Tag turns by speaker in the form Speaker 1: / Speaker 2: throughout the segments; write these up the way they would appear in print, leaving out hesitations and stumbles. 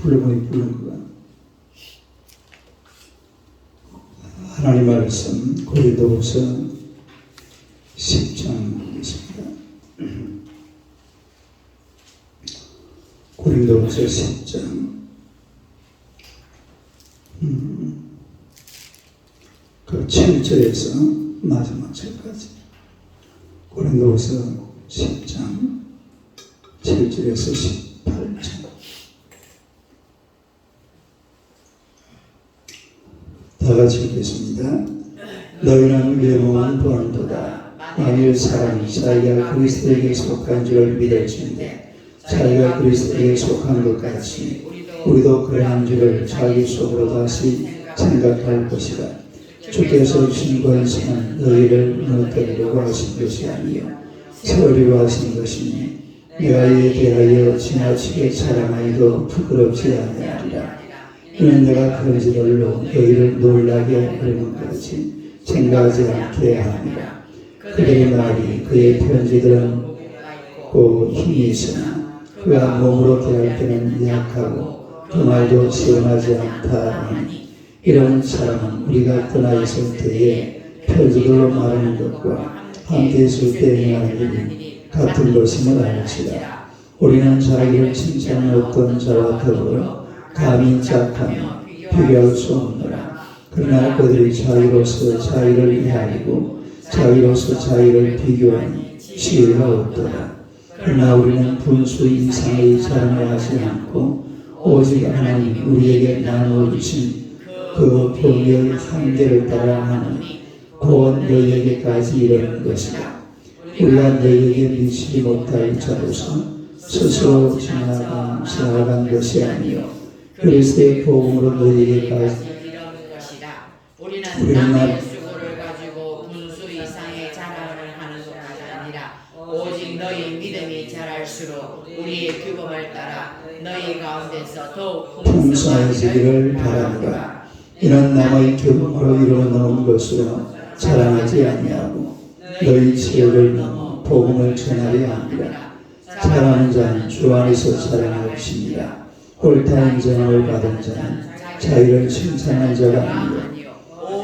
Speaker 1: 부르는 그가 하나님 말씀 고린도후서 10장입니다. 고린도후서 10장 그 7절에서 마지막 절까지 고린도후서 10장 7절에서 18절 다 같이 읽겠습니다. 너희는 외모만 보는도다. 만일 사람이 자기가 그리스도에게 속한 줄을 믿을진대 자기가 그리스도에게 속한 것 같이 우리도 그러한 줄을 자기 속으로 다시 생각할 것이다. 주께서 주신 권세는 너희를 무너뜨리려고 하신 것이 아니요 세우려고 하신 것이니 내가 이에 대하여 지나치게 자랑하기도 부끄럽지 아니하리라. 이는 내가 편지들로 너희를 놀라게 하려는 것이 생각하지 않게 합니다. 그의 말이 그의 편지들은 고 힘이 있으나 그가 몸으로 대할 때는 약하고 그 말도 시원하지 않다 하니 이런 사람은 우리가 떠나 있을 때에 편지들로 말하는 것과 함께 있을 때 행하는 일이 같은 것임을 알지라. 우리는 자기를 칭찬하는 어떤 자와 더불어 감히 착하며 비교할 수 없노라. 그러나 그들이 자기로서 자기를 헤아리고 자기로서 자기를 비교하니 지혜가 없더라. 그러나 우리는 분수 이상의 자랑을 하지 않고 오직 하나님 우리에게 나누어 주신 그 병의 한계를 따라 하느니 곧 너희에게까지 이르는 것이다. 우리가 너희에게 미치지 못할 자로서 스스로 지나간 것이 아니요 그리스도의 복음으로 너희에게까지
Speaker 2: 이르는 것이다. 우리는 예수를 가지고 분수 이상의 자랑을 하는 것까지 아니라 오직 너희 믿음이 자랄수록 우리의 규범을 따라 너희 가운데서 더욱
Speaker 1: 풍성해지기를 바랍니다. 이는 남의 규범으로 이루어놓은 것으로 자랑하지 아니하고 너희 지혜를 넘어 복음을 전하려 합니다. 자랑하는 자는 주 안에서 자랑할 것입니다. 옳다 인정을 받은 자는 자기를 칭찬한 자가 아니요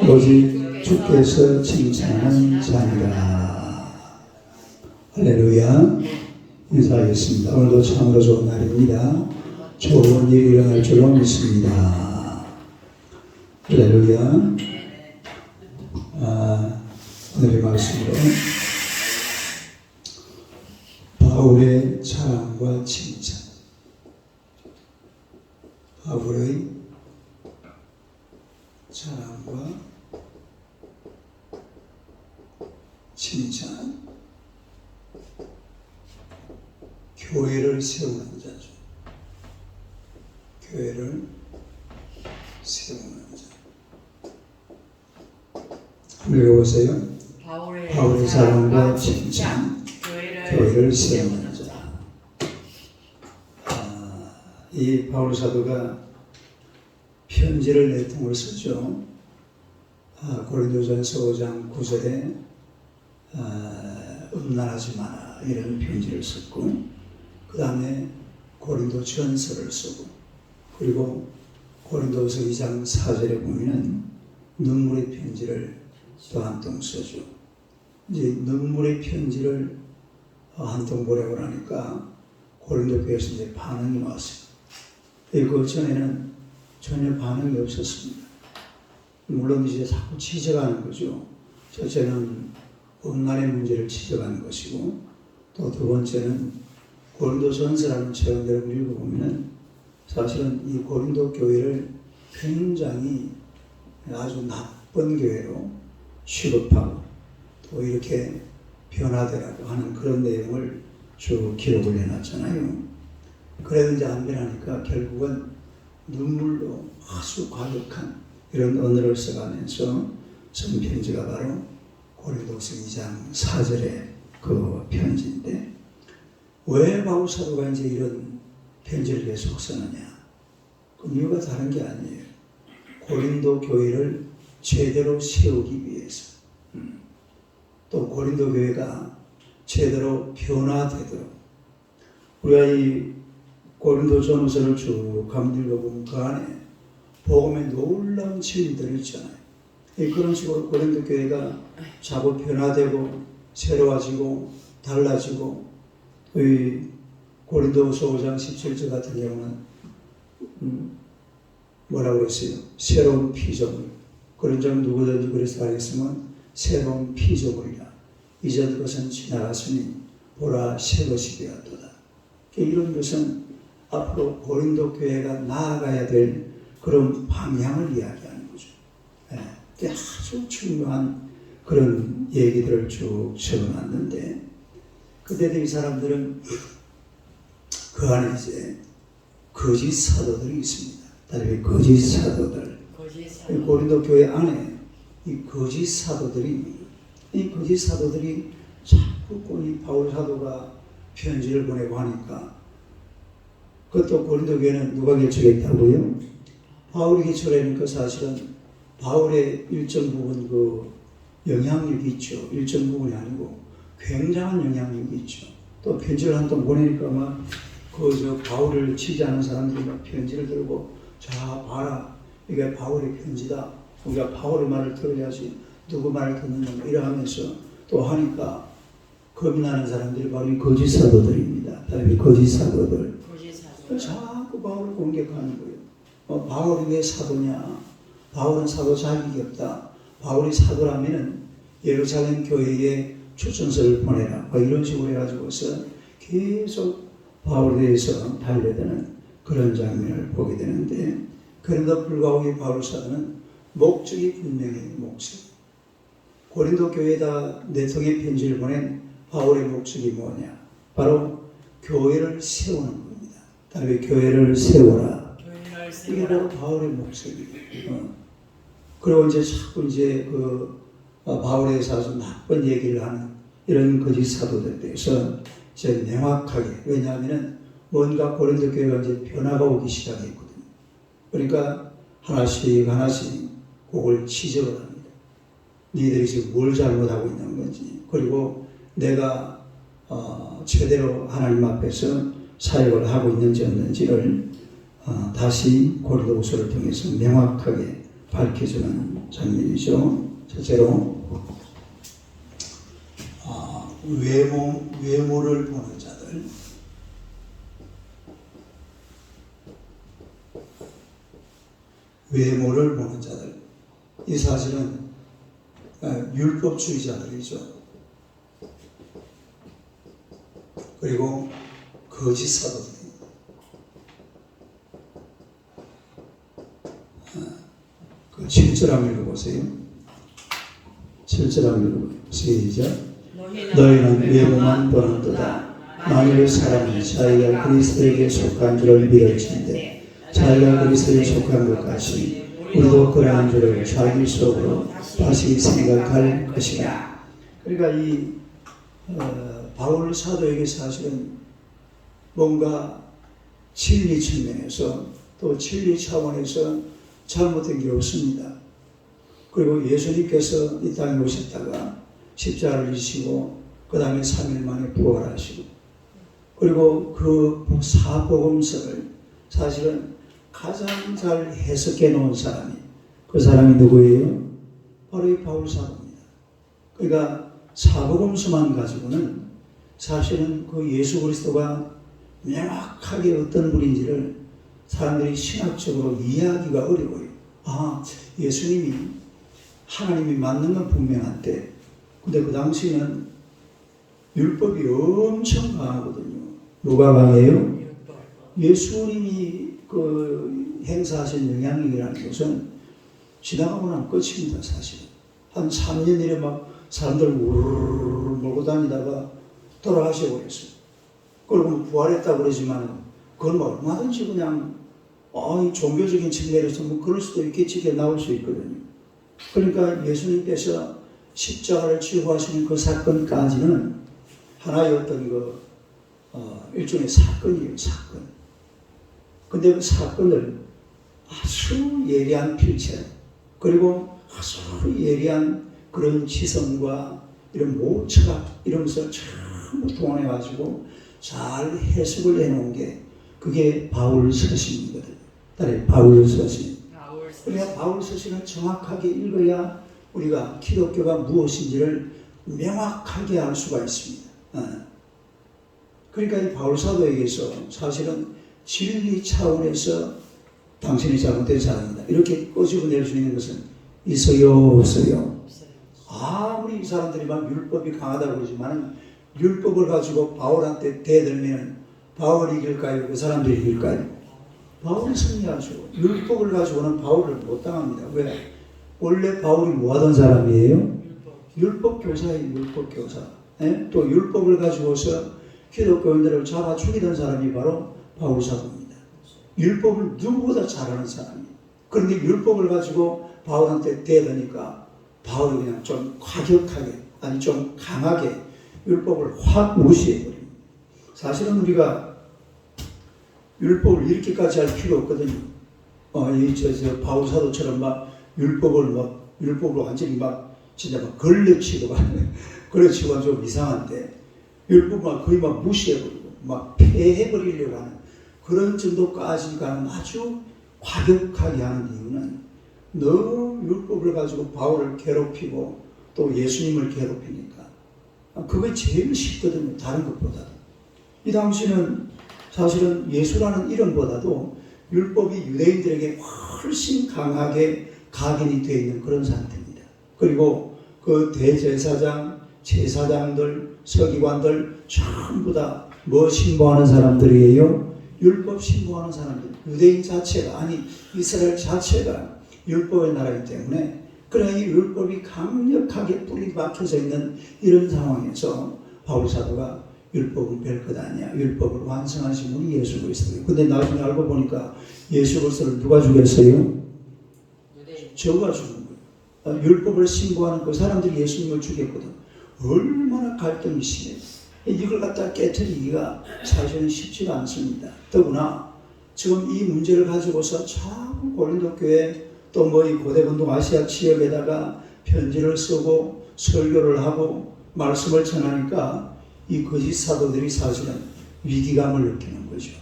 Speaker 1: 오직 주께서 칭찬하는 자니라. 할렐루야. 인사하겠습니다. 오늘도 참으로 좋은 날입니다. 좋은 일이 일어날 줄로 믿습니다. 할렐루야. 오늘의 말씀으로 바울의 자랑과 칭찬. 바울의 자랑과 칭찬. 교회를 세우는 자죠. 교회를 세우는 자. 한번 읽어보세요. 바울의 자랑과 칭찬. 교회를 세우는 자. 이 바울 사도가 편지를 네 통을 쓰죠. 고린도전서 5장 9절에 음란하지 마라 이런 편지를 썼고 그 다음에 고린도전서를 쓰고 그리고 고린도서 2장 4절에 보면 눈물의 편지를 또 한 통 써죠. 이제 눈물의 편지를 한 통 보내고 나니까 고린도 교회에서 이제 반응이 왔어요. 그 전에는 전혀 반응이 없었습니다. 물론 이제 자꾸 지적하는 거죠. 첫째는 음란의 문제를 지적하는 것이고 또 두 번째는 고린도전서라는 책을 여러분 읽어보면 사실은 이 고린도 교회를 굉장히 아주 나쁜 교회로 취급하고 또 이렇게 변화되라고 하는 그런 내용을 쭉 기록을 해놨잖아요. 그래도 이제 안 변하니까 결국은 눈물로 아주 과격한 이런 언어를 써가면서 쓴 편지가 바로 고린도서 2장 4절의 그 편지인데 왜 바울 사도가 이제 이런 편지를 계속 쓰느냐? 그 이유가 다른 게 아니에요. 고린도 교회를 제대로 세우기 위해서 또 고린도 교회가 제대로 변화되도록 우리가 이 고린도전서를 쭉 한번 읽어보면 그 안에 복음의 놀라운 진리들이 있잖아요. 그런 식으로 고린도 교회가 자꾸 변화되고 새로워지고 달라지고, 이 고린도서 5장 17절 같은 경우는 뭐라고 그랬어요? 새로운 피조물. 그런 점 누구든지 그래서 알겠으면 새로운 피조물이라. 이전 것은 지나갔으니 보라 새 것이 되었도다. 이런 것은 앞으로 고린도 교회가 나아가야 될 그런 방향을 이야기하는 거죠. 아주 중요한 그런 얘기들을 쭉 적어놨는데, 그때도 이 사람들은 그 안에 이제 거짓 사도들이 있습니다. 다른 거짓 사도들. 고린도 교회 안에 이 거짓 사도들이, 이 거짓 사도들이 자꾸 이 바울 사도가 편지를 보내고 하니까, 그것도 고린도 교회는 누가 개척했다고요? 바울이 개척하니까 사실은 바울의 일정 부분 그 영향력이 있죠. 일정 부분이 아니고 굉장한 영향력이 있죠. 또 편지를 한 통 보내니까 막 그 바울을 지지하는 사람들이 막 편지를 들고, 자 봐라, 이게 바울의 편지다. 우리가 바울의 말을 들어야지 누구 말을 듣는가 이러면서 또 하니까 겁이 나는 사람들이 바로 이 거짓 사도들입니다. 다른 거짓 사도들. 자꾸 바울을 공격하는 거예요. 바울이 왜 사도냐? 바울은 사도 자격이 없다. 바울이 사도라면은 예루살렘 교회에 추천서를 보내라. 이런 식으로 해가지고서 계속 바울에 대해서 달려드는 그런 장면을 보게 되는데, 그런데도 불구하고 이 바울 사도는 목적이 분명해요. 목적. 고린도 교회에다 네 통의 편지를 보낸 바울의 목적이 뭐냐? 바로 교회를 세우는 겁니다. 다른 교회를 세워라. 이게 바로 바울의 목적이에요. 그리고 이제 자꾸 이제 바울에 대해서 아주 나쁜 얘기를 하는 이런 거짓 사도들에 대해서 이제 명확하게, 왜냐하면은 뭔가 고린도 교회가 이제 변화가 오기 시작했거든요. 그러니까 하나씩 그걸 지적을 합니다. 니들이 지금 뭘 잘못하고 있는 건지, 그리고 내가 제대로 하나님 앞에서 사역을 하고 있는지 없는지를 다시 고린도후서를 통해서 명확하게 밝혀주는 장면이죠. 첫째로 외모를 보는 자들. 외모를 보는 자들. 이 사실은 율법주의자들이죠. 그리고 거짓 사도들입니다. 그 7절 한번 읽어보세요. 7절 한번 읽어보세요. 시작. 너희는 외모만 보는도다. 만일 사람이 자기가 그리스도에게 속한 줄을 믿을진대 자기가 그리스도에 속한 것 같이 우리도 그러한 줄을 자기 속으로 다시 생각할 것이다. 그러니까 이 바울 사도에게 사실은 뭔가 진리 측면에서 또 진리 차원에서 잘못된 게 없습니다. 그리고 예수님께서 이 땅에 오셨다가 십자가를 지시고 그 다음에 3일 만에 부활하시고, 그리고 그 사복음서를 사실은 가장 잘 해석해 놓은 사람이, 그 사람이 누구예요? 바로 이 바울 사도입니다. 그러니까 사복음서만 가지고는 사실은 그 예수 그리스도가 명확하게 어떤 분인지를 사람들이 신학적으로 이해하기가 어려워요. 예수님이 하나님이 맞는 건 분명한데, 근데 그 당시에는 율법이 엄청 강하거든요. 누가 강해요? 예수님이 그 행사하신 영향력이라는 것은 지나가고 나면 끝입니다. 사실은 한 3년 이래 막 사람들 우르르 몰고 다니다가 돌아가셔버렸어요. 그리고 부활했다고 그러지만 그건 뭐 얼마든지 그냥 종교적인 측면에서 뭐 그럴 수도 있겠지 나올 수 있거든요. 그러니까 예수님께서 십자가를 지고 하시는 그 사건까지는 하나의 어떤 일종의 사건이에요. 사건. 근데 그 사건을 아주 예리한 필체, 그리고 아주 예리한 그런 지성과 이런 모철학 이런 것을 전부 동원해가지고 잘 해석을 해놓은 게 그게 바울 서신이거든요. 따라해 바울 서신.
Speaker 2: 바울
Speaker 1: 그래야 바울 서신을 정확하게 읽어야 우리가 기독교가 무엇인지를 명확하게 알 수가 있습니다. 그러니까 이 바울 사도에게서 사실은 진리 차원에서 당신이 잘못된 사람이다 이렇게 꼬집어낼 수 있는 것은 있어요, 없어요? 아무리 이 사람들이 막 율법이 강하다고 그러지만 율법을 가지고 바울한테 대들면 바울이 이길까요? 그 사람들이 이길까요? 바울이 승리하죠. 율법을 가지고는 바울을 못 당합니다. 왜? 원래 바울이 뭐 하던 사람이에요? 율법 교사예요. 율법 교사. 예? 또 율법을 가지고서 기독교인들을 잡아 죽이던 사람이 바로 바울 사도입니다. 율법을 누구보다 잘하는 사람이에요. 그런데 율법을 가지고 바울한테 대드니까 바울이 그냥 좀 과격하게 아니 좀 강하게 율법을 확 무시해버립니다. 사실은 우리가 율법을 이렇게까지 할 필요 없거든요. 저 바울 사도처럼 막 율법을 완전히 막 진짜 막 걸레치고 걸레치고 좀 이상한데 율법을 거의 막 무시해버리고 막 폐해버리려고 하는 그런 정도까지 가는 아주 과격하게 하는 이유는 너무 율법을 가지고 바울을 괴롭히고 또 예수님을 괴롭히니까 그게 제일 쉽거든요. 다른 것보다도. 이 당시는 사실은 예수라는 이름보다도 율법이 유대인들에게 훨씬 강하게 각인이 되어 있는 그런 상태입니다. 그리고 그 대제사장, 제사장들, 서기관들 전부 다 뭐 신봉하는 사람들이에요? 율법 신봉하는 사람들. 유대인 자체가 아니 이스라엘 자체가 율법의 나라이기 때문에 그러나 이 율법이 강력하게 뿌리 박혀져 있는 이런 상황에서 바울 사도가 율법은 별것 아니야. 율법을 완성하신 분이 예수 그리스도예요. 근데 나중에 알고 보니까 예수 그리스도를 누가 죽였어요? 저가 죽은 거예요. 율법을 신고하는 그 사람들이 예수님을 죽였거든. 얼마나 갈등이 심해요. 이걸 갖다 깨트리기가 사실은 쉽지가 않습니다. 더구나 지금 이 문제를 가지고서 자꾸 고린도 교회 또 뭐 이 고대근동 아시아 지역에다가 편지를 쓰고 설교를 하고 말씀을 전하니까 이 거짓 사도들이 사실은 위기감을 느끼는 거죠.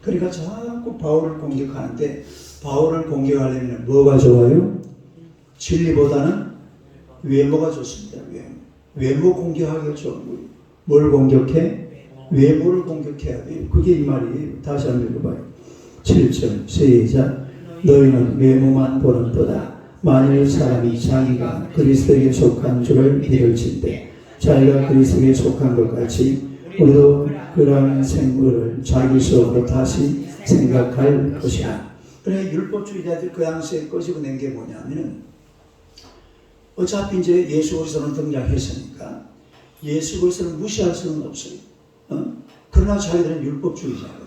Speaker 1: 그러니까 자꾸 바울을 공격하는데 바울을 공격하려면 뭐가 좋아요? 진리보다는 외모가 좋습니다. 외모 공격하기가 좋은 거예요. 뭘 공격해? 외모를 공격해야 돼요. 그게 이 말이에요. 다시 한번 읽어봐요. 7절 시작. 너희는 외모만 보는도다. 만일 사람이 자기가 그리스도에게 속한 줄을 믿을진대 자기가 그리스도에게 속한 것 같이 우리도 그러한 생물을 자기 속으로 다시 생각할 것이야. 그래 율법주의자들 그 당시에 꺼집어낸 게 뭐냐면은 어차피 이제 예수 그리스도는 등장했으니까 예수 그리스도를 무시할 수는 없어요. 그러나 자기들은 율법주의자거든.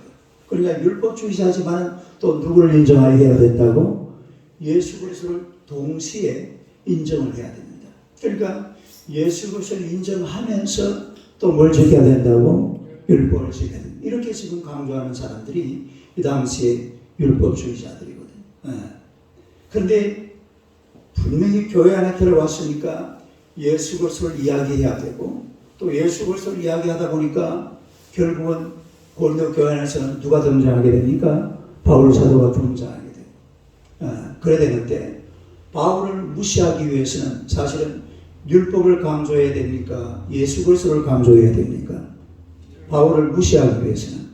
Speaker 1: 그러니까 율법주의자지만 또 누구를 인정해야 된다고? 예수 그리스도를 동시에 인정을 해야 됩니다. 그러니까 예수 그리스도를 인정하면서 또 뭘 지켜야 된다고? 율법을 지켜야 됩니다. 이렇게 지금 강조하는 사람들이 이 당시에 율법주의자들이거든. 그런데 분명히 교회 안에 들어왔으니까 예수 그리스도를 이야기해야 되고 또 예수 그리스도를 이야기하다 보니까 결국은 고린도 교회 안에서는 누가 등장하게 됩니까? 바울 사도가 등장하게 돼요. 그래야 되는데 바울을 무시하기 위해서는 사실은 율법을 강조해야 됩니까? 예수 그리스도를 강조해야 됩니까? 바울을 무시하기 위해서는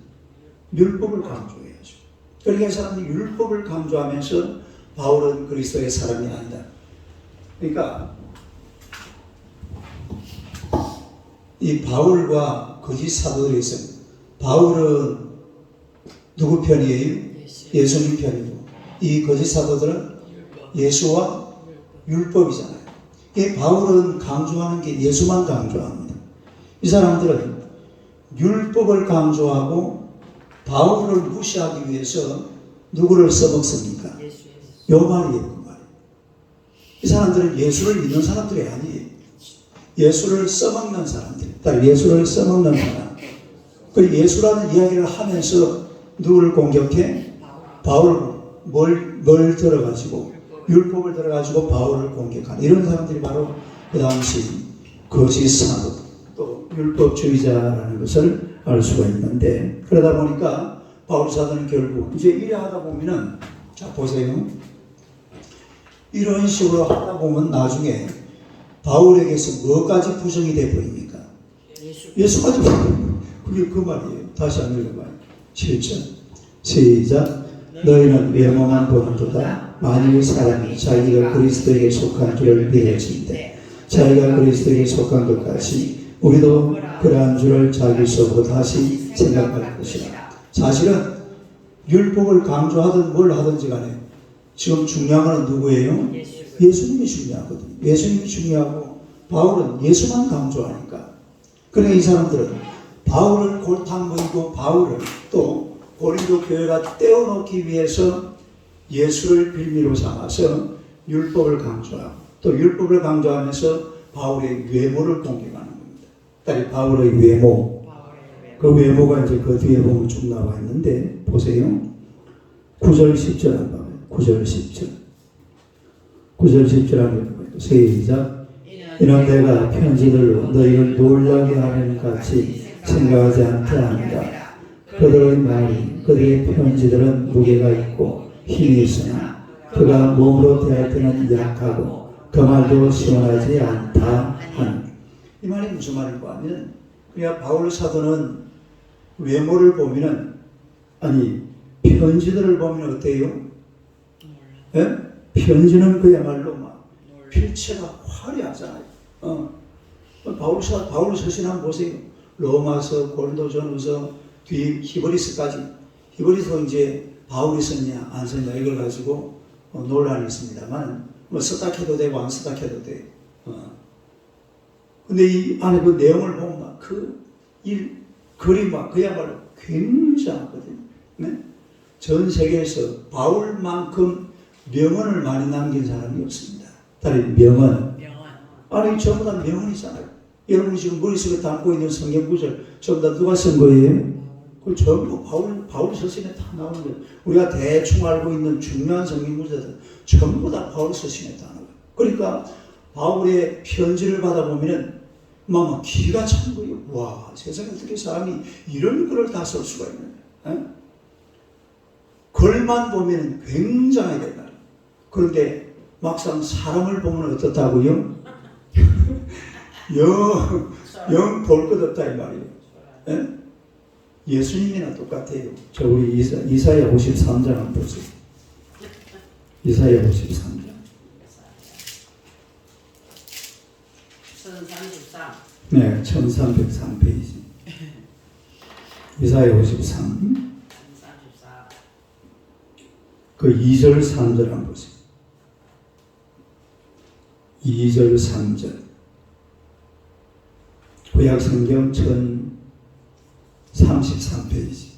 Speaker 1: 율법을 강조해야죠. 그러니까 사람들이 율법을 강조하면서 바울은 그리스도의 사람이 아니다. 그러니까 이 바울과 거짓 사도들이 있습니다. 바울은 누구 편이에요? 예수님 편이고 이 거짓 사도들은 예수와 율법이잖아요. 이 바울은 강조하는 게 예수만 강조합니다. 이 사람들은 율법을 강조하고 바울을 무시하기 위해서 누구를 써먹습니까? 요 말이에요. 그 말. 이 사람들은 예수를 믿는 사람들이 아니에요. 예수를 써먹는 사람들. 예수를 써먹는 사람. 그 예수라는 이야기를 하면서 누구를 공격해? 바울을 뭘 들어가지고 율법을 들어가지고 바울을 공격하는 이런 사람들이 바로 그 당시 거짓 사도 또 율법주의자라는 것을 알 수가 있는데 그러다 보니까 바울 사도는 결국 이제 이래 하다 보면은, 자 보세요. 이런 식으로 하다 보면 나중에 바울에게서 뭐까지 부정이 돼 보입니까? 예수까지. 그게 그 말이에요. 다시 한번 읽어봐요. 7절 시작. 너희는 외모만 보는도다. 만일 사람이 자기가 그리스도에게 속한 줄을 믿을진대 자기가 그리스도에게 속한 것 같이 우리도 그러한 줄을 자기 속으로 다시 생각할 것이다. 사실은 율법을 강조하든 뭘 하든지 간에 지금 중요한 건 누구예요? 예수님이 중요하거든요. 예수님이 중요하고 바울은 예수만 강조하니까. 그러니까 이 사람들은 바울을 골탕 먹이고 바울을 또 고린도 교회가 떼어놓기 위해서 예수를 빌미로 삼아서 율법을 강조하고 또 율법을 강조하면서 바울의 외모를 공격하는 겁니다. 딸이 바울의 외모. 그 외모가 이제 그 뒤에 보면 쭉 나와 있는데 보세요. 9절 10절 한번 봐요. 9절 10절. 9절 10절 한번 봐요. 시작. 이는 내가 편지들로 너희를 놀라게 하는 같이 생각하지 않다 합니다. 그들의 말이 그들의 편지들은 무게가 있고 힘이 있으나 그가 몸으로 대할 때는 약하고 그 말도 시원하지 않다 하는. 이 말이 무슨 말일까 하면 그냥 바울 사도는 외모를 보면은 아니 편지들을 보면 어때요? 예? 편지는 그야말로 막 필체가 화려하잖아요. 바울 서신 한번 보세요. 로마서, 고린도전후서, 뒤 히브리서까지. 히브리서 이제 바울이 썼냐 안 썼냐 이걸 가지고 논란이 있습니다만 뭐 썼다 해도 되고 안 썼다 해도 돼. 근데 이 안에 그 내용을 보면 막 글이 막 그야말로 굉장하거든요. 네? 전 세계에서 바울만큼 명언을 많이 남긴 사람이 없습니다. 다른 명언. 아니 전부 다 명언이잖아요. 여러분이 지금 머릿속에 담고 있는 성경 구절 전부 다 누가 쓴 거예요? 그 전부 바울 서신에 다 나오는 거예요. 우리가 대충 알고 있는 중요한 성경 구절들 전부 다 바울 서신에 다 나와요. 그러니까 바울의 편지를 받아보면은 막 기가 찬 거예요. 와, 세상에 어떻게 사람이 이런 글을 다 쓸 수가 있느냐. 글만 보면 굉장히 된다. 그런데 막상 사람을 보면 어떻다고요? 영 볼 것 없다 이 말이에요. 예? 예수님이나 똑같아요. 저 우리 이사야 53장 한번 보세요. 이사야 53장.
Speaker 2: 1033.
Speaker 1: 네, 1303페이지. 이사야 53. 그 2절 3절 한번 보세요. 2절 3절. 구약성경 1033페이지.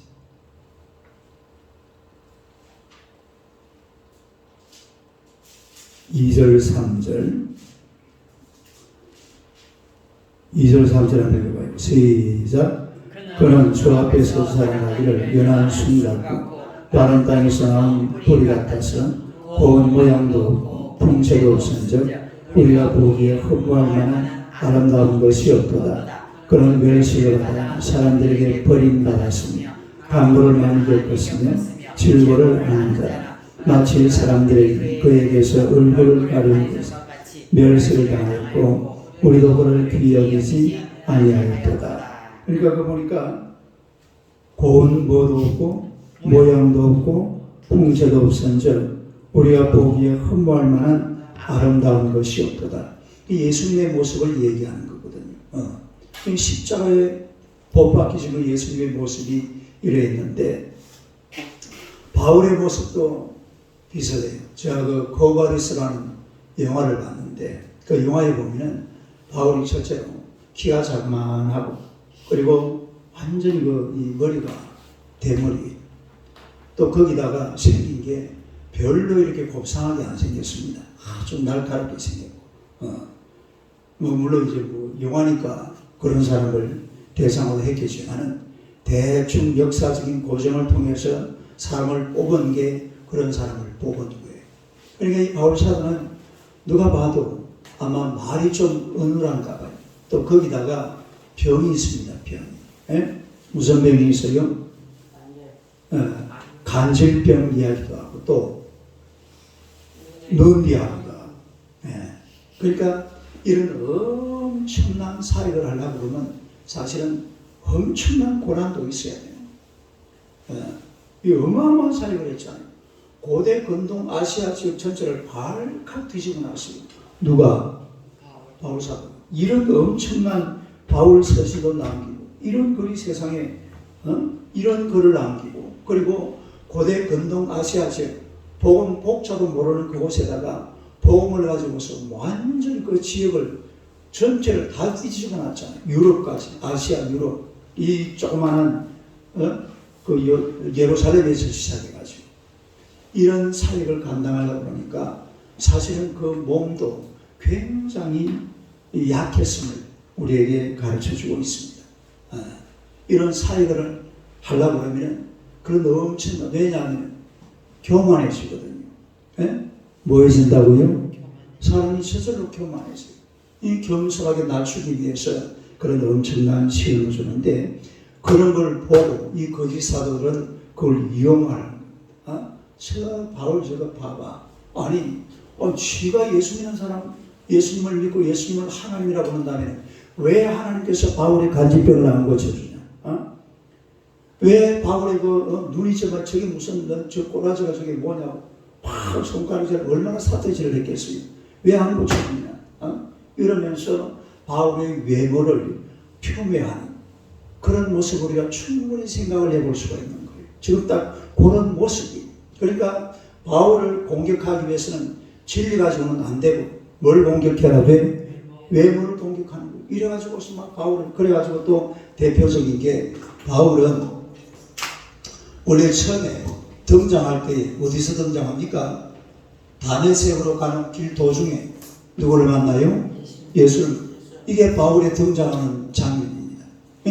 Speaker 1: (2절 3절) 2절 3절 한번 읽어봐요. 시작. 그는 주 앞에서 살아나기를 연한 숨 같고 마른 땅에서 나온 뿌리 같아서 고운 모양도 없고 풍채도 없은즉 우리가 보기에 흠모할 만한 아름다운 것이 없도다. 그는 멸시를 받아 사람들에게 버림받았으며 강도를 많이 겪었으며 질고를 하는 자라. 마치 사람들이 그에게서 얼굴을 가리는 것 멸시를 당했고 우리도 그를 귀여기지 아니하였도다. 그러니까 그 보니까 고운 뭐도 없고 모양도 없고 풍채도 없은즉 우리가 보기에 흠모할 만한 아름다운 것이 없도다. 예수님의 모습을 얘기하는 거거든요. 십자가에 못 박히신 그 예수님의 모습이 이러했는데 바울의 모습도 비슷해요. 제가 그 거바리스라는 영화를 봤는데 그 영화에 보면은 바울이 첫째로 키가 자그만하고 그리고 완전히 이 머리가 대머리 또 거기다가 생긴 게 별로 이렇게 곱상하게 안 생겼습니다. 좀 날카롭게 생겼고 물론 이제 영화니까 그런 사람을 대상으로 했겠지만은 대충 역사적인 고정을 통해서 사람을 뽑은 게 그런 사람을 뽑은 거예요. 그러니까 이 바울 사도는 누가 봐도 아마 말이 좀 어눌한가 봐요. 또 거기다가 병이 있습니다. 병이. 예? 무슨 병이 있어요? 간질병 이야기도 하고 또 눈비하기도 하고. 그러니까 이런 엄청난 사역을 하려고 그러면 사실은 엄청난 고난도 있어야 돼요. 이 어마어마한 사역을 했잖아요. 고대 근동 아시아 지역 전체를 발칵 뒤집어 놨어요. 누가? 바울 사도. 이런 엄청난 바울 서신도 남기고 이런 글이 세상에 이런 글을 남기고 그리고 고대 근동 아시아 지역 복음 복자도 모르는 그곳에다가 복음을 가지고서 완전 그 지역을 전체를 다 뒤집어 놨잖아요. 유럽까지 아시아 유럽 이 조그마한 그 예루살렘에서 시작해가지고 이런 사역을 감당하려고 그러니까 사실은 그 몸도 굉장히 약했음을 우리에게 가르쳐주고 있습니다. 이런 사역을 하려고 그러면 그런 엄청난 왜냐하면 교만해지거든요. 뭐해진다고요? 사람이 저절로 교만해져요. 이 겸손하게 낮추기 위해서 그런 엄청난 시험을 주는데 그런 걸 보고 이 거짓 사도들은 그걸 이용하는 거예요. 저 바울 저거 봐봐. 아니 쥐가 예수 믿는 사람 예수님을 믿고 예수님을 하나님이라고 한다면 왜 하나님께서 바울의 간질병을 안 고쳐주냐? 왜 바울의 그 눈이 저게 무슨 저 꼬라지가 저게 뭐냐고 팍 손가락질 얼마나 사태질을 했겠어요? 왜 안 고쳐주냐? 이러면서 바울의 외모를 폄훼하는 그런 모습을 우리가 충분히 생각을 해볼 수가 있는 거예요. 지금 딱 그런 모습이. 그러니까 바울을 공격하기 위해서는 진리 가지고는 안 되고 뭘 공격해야 돼? 외모를 공격하는 거예요. 이래가지고서 막 바울은 그래가지고 또 대표적인 게 바울은 원래 처음에 등장할 때 어디서 등장합니까? 다메섹으로 가는 길 도중에 누구를 만나요? 예수를. 이게 바울의 등장하는 장면입니다.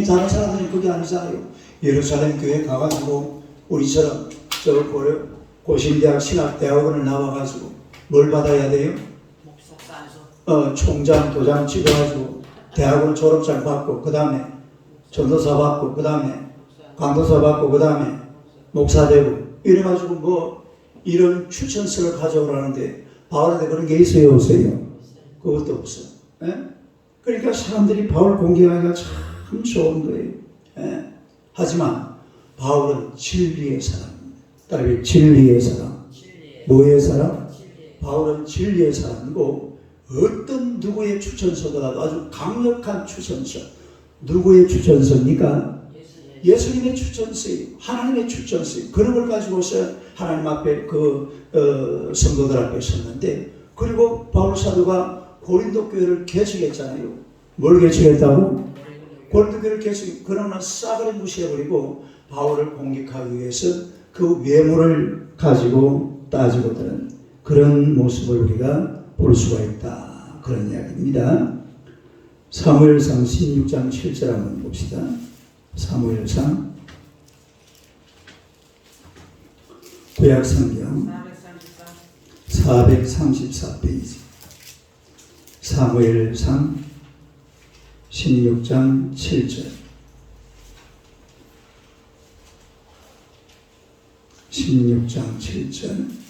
Speaker 1: 다른 사람들은 그게 아니잖아요. 예루살렘 교회 가가지고 우리처럼 저 고신대학 신학대학원을 나와가지고 뭘 받아야 돼요? 총장, 도장 찍어가지고 대학원 졸업장 받고 그 다음에 전도사 받고 그 다음에 강도사 받고 그 다음에 목사 되고 이래가지고 뭐 이런 추천서를 가져오라는데 바울한테 그런 게 있어요 없어요? 그것도 없어. 그러니까 사람들이 바울 공격하기가 참 좋은 거예요. 하지만 바울은 진리의 사람입니다. 따라서 진리의 사람. 뭐의 사람? 바울은 진리의 사람이고 어떤 누구의 추천서보다도 아주 강력한 추천서. 누구의 추천서입니까? 예수님의 추천서예요. 하나님의 개척서예요. 그런 걸 가지고서 하나님 앞에 성도들 앞에 섰는데 그리고 바울 사도가 고린도 교회를 개척했잖아요. 뭘 개척했다고? 고린도 교회를 개척. 그러나 싸그리 무시해버리고 바울을 공격하기 위해서 그 외모를 가지고 따지고 드는 그런 모습을 우리가 볼 수가 있다. 그런 이야기입니다. 사무엘상 16장 7절 한번 봅시다. 사무엘상 구약성경 434페이지 사무엘상 16장 7절 16장 7절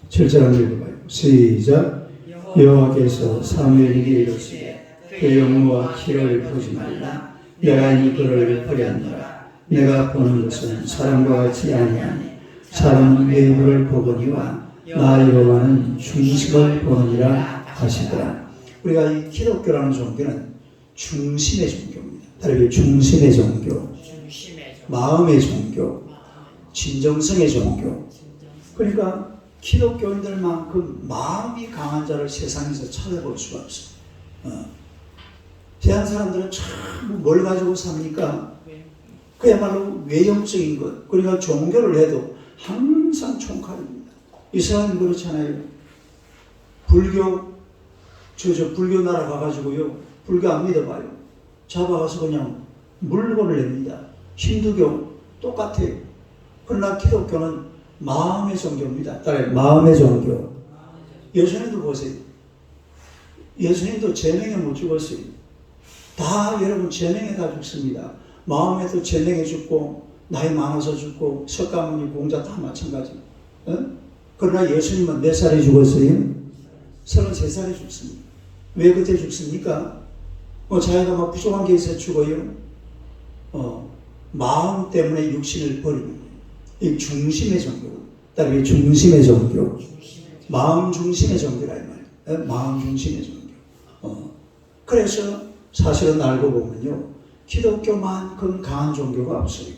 Speaker 1: 7절 한번 읽어봐요. 시작. 여호와께서 사무엘에게 이르시되 그 영모와 키를 보지 말라. 내가 이 그를 버렸노라. 내가 보는 것은 사람과 같이 아니하니 사람은 외모를 보거니와 나 여호와는 중심을 보느니라 하시더라. 우리가 이 기독교라는 종교는 중심의 종교입니다. 다르게 중심의 종교, 마음의 종교, 진정성의 종교. 그러니까 기독교인들만큼 마음이 강한 자를 세상에서 찾아볼 수가 없어요. 세상 사람들은 참 뭘 가지고 삽니까? 그야말로 외형적인 것. 그러니까 종교를 해도 항상 총칼입니다. 이스라엘은 그렇잖아요. 불교 나라 가가지고요. 불교 안 믿어봐요. 잡아가서 그냥 물건을 냅니다. 힌두교 똑같아요. 그러나 기독교는 마음의 종교입니다. 따라요. 마음의 종교. 예수님도 보세요. 예수님도 제명에 못 죽었어요. 다 여러분 재능에 다 죽습니다. 마음에도 재능에 죽고 나이 많아서 죽고 석가모니 공자 다 마찬가지. 그러나 예수님은 몇 살에 죽었어요? 33살에 죽습니다. 왜 그때 죽습니까? 자기가 막 부족한 게 있어 죽어요. 마음 때문에 육신을 버리는 거예요. 이 중심의 종교. 따르게 중심의 종교. 마음 중심의 종교라 이 말이에요. 마음 중심의 종교. 그래서 사실은 알고 보면요, 기독교만큼 강한 종교가 없어요.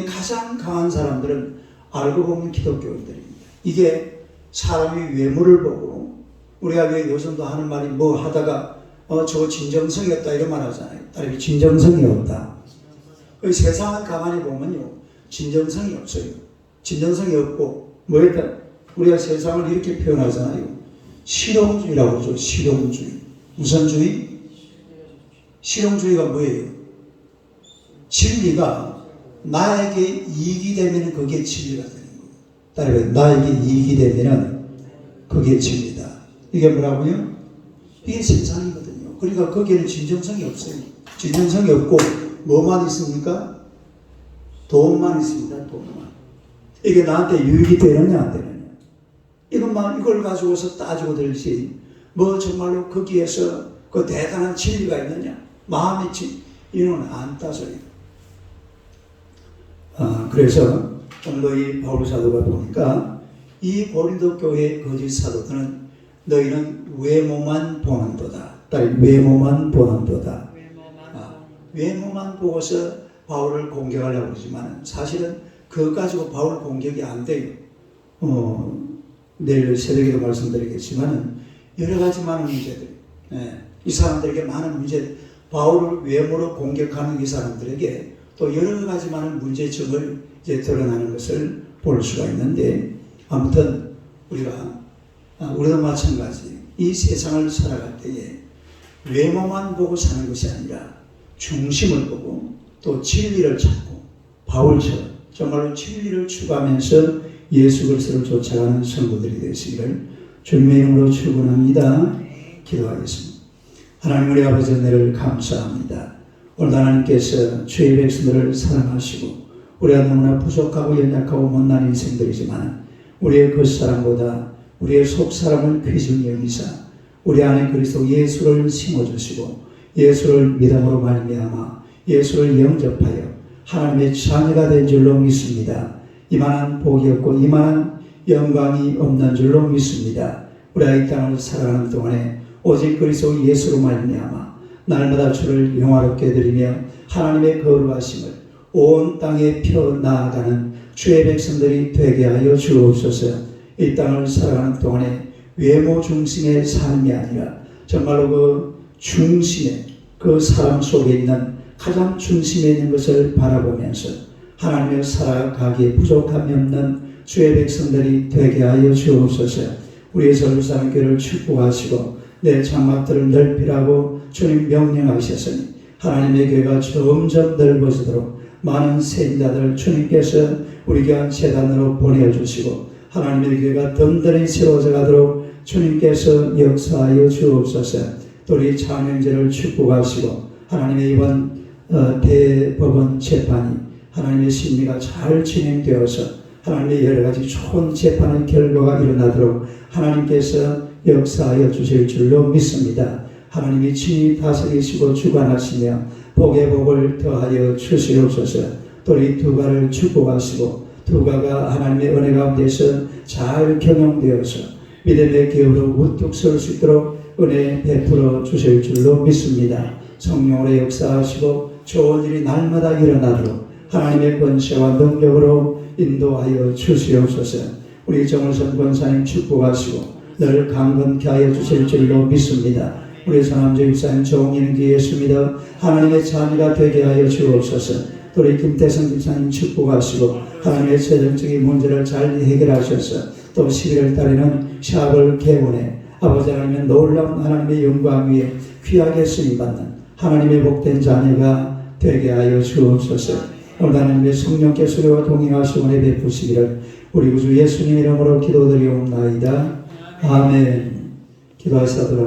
Speaker 1: 가장 강한 사람들은 알고 보면 기독교인들입니다. 이게 사람이 외모를 보고, 우리가 왜 요즘도 하는 말이 뭐 하다가 저거 진정성이 없다 이런 말 하잖아요. 따르게 진정성이 없다. 세상을 가만히 보면요, 진정성이 없어요. 진정성이 없고 뭐였다? 우리가 세상을 이렇게 표현하잖아요. 실용주의라고 하죠. 실용주의. 무슨 주의? 실용주의가 뭐예요? 진리가 나에게 이익이 되면 그게 진리가 되는 거예요. 따라서 나에게 이익이 되면 그게 진리다. 이게 뭐라고요? 이게 세상이거든요. 그러니까 거기에는 진정성이 없어요. 진정성이 없고 뭐만 있습니까? 돈만 있습니다. 돈만. 이게 나한테 유익이 되느냐 안 되느냐. 이걸 가지고서 따지고 들지 뭐 정말로 거기에서 그 대단한 진리가 있느냐, 마음의 이는 안 따져요. 그래서 오늘 이 바울 사도가 보니까 이 고린도 교회 거짓 사도들은 너희는 외모만 보는도다. 외모만 보는도다. 외모만 보고서 바울을 공격하려고 그러지만 사실은 그것 가지고 바울 공격이 안 돼요. 내일 새벽에도 말씀드리겠지만 여러 가지 많은 문제들, 이 사람들에게 많은 문제, 바울을 외모로 공격하는 이 사람들에게 또 여러 가지 많은 문제점을 이제 드러나는 것을 볼 수가 있는데, 아무튼 우리도 마찬가지 이 세상을 살아갈 때에 외모만 보고 사는 것이 아니라 중심을 보고 또 진리를 찾고 바울처럼 정말로 진리를 추구하면서 예수 그리스도를 쫓아가는 성도들이 되시기를 주님의 이름으로 축원합니다. 기도하겠습니다. 하나님 우리 아버지 은혜를 감사합니다. 오늘 하나님께서 주의 백성들을 사랑하시고 우리가 너무나 부족하고 연약하고 못난 인생들이지만 우리의 겉사람보다 우리의 속사람을 귀중히 여기사 우리 안에 그리스도 예수를 심어주시고 예수를 믿음으로 말미암아 예수를 영접하여 하나님의 자녀가 된 줄로 믿습니다. 이만한 복이 없고 이만한 영광이 없는 줄로 믿습니다. 우리가 이 땅을 살아가는 동안에 오직 그리스도 예수로 말미암아 날마다 주를 영화롭게 드리며 하나님의 거룩하심을 온 땅에 펴나가는 주의 백성들이 되게 하여 주옵소서. 이 땅을 살아가는 동안에 외모 중심의 삶이 아니라 정말로 그 중심에 그 사람 속에 있는 가장 중심에 있는 것을 바라보면서 하나님을 살아가기에 부족함이 없는 주의 백성들이 되게 하여 주옵소서. 우리의 전도사님교회를 축복하시고 내 장막들을 넓히라고 주님 명령하셨으니 하나님의 교회가 점점 넓어지도록 많은 세인자들을 주님께서 우리 교회 재단으로 보내주시고 하나님의 교회가 든든히 세워져 가도록 주님께서 역사하여 주옵소서. 또 우리 장영제를 축복하시고 하나님의 이번 대법원 재판이 하나님의 심리가 잘 진행되어서 하나님의 여러 가지 좋은 재판의 결과가 일어나도록 하나님께서 역사하여 주실 줄로 믿습니다. 하나님이 친히 다스리시고 주관하시며 복의 복을 더하여 주시옵소서. 또 우리 두가를 축복하시고 두가가 하나님의 은혜 가운데서 잘 경영되어서 믿음의 기업으로 우뚝 설 수 있도록 은혜 베풀어 주실 줄로 믿습니다. 성령으로 역사하시고 좋은 일이 날마다 일어나도록 하나님의 권세와 능력으로 인도하여 주시옵소서. 우리 정을선 권사님 축복하시고 늘 강건케 하여 주실 줄로 믿습니다. 우리 성함주 집사님 정의는 기회였습니다. 하나님의 자녀가 되게 하여 주옵소서. 또 우리 김태성 집사님 축복하시고 하나님의 재정적인 문제를 잘 해결하셔서 또 11월 달에는 샵을 개원해 아버지 하나님의 놀라운 하나님의 영광 위에 귀하게 쓰임받는 하나님의 복된 자녀가 되게 하여 주옵소서. 오늘 하나님의 성령께서 우리와 동행하시고 은혜 베푸시기를 우리 구주 예수님 이름으로 기도드리옵나이다. 아멘. 기도하시도록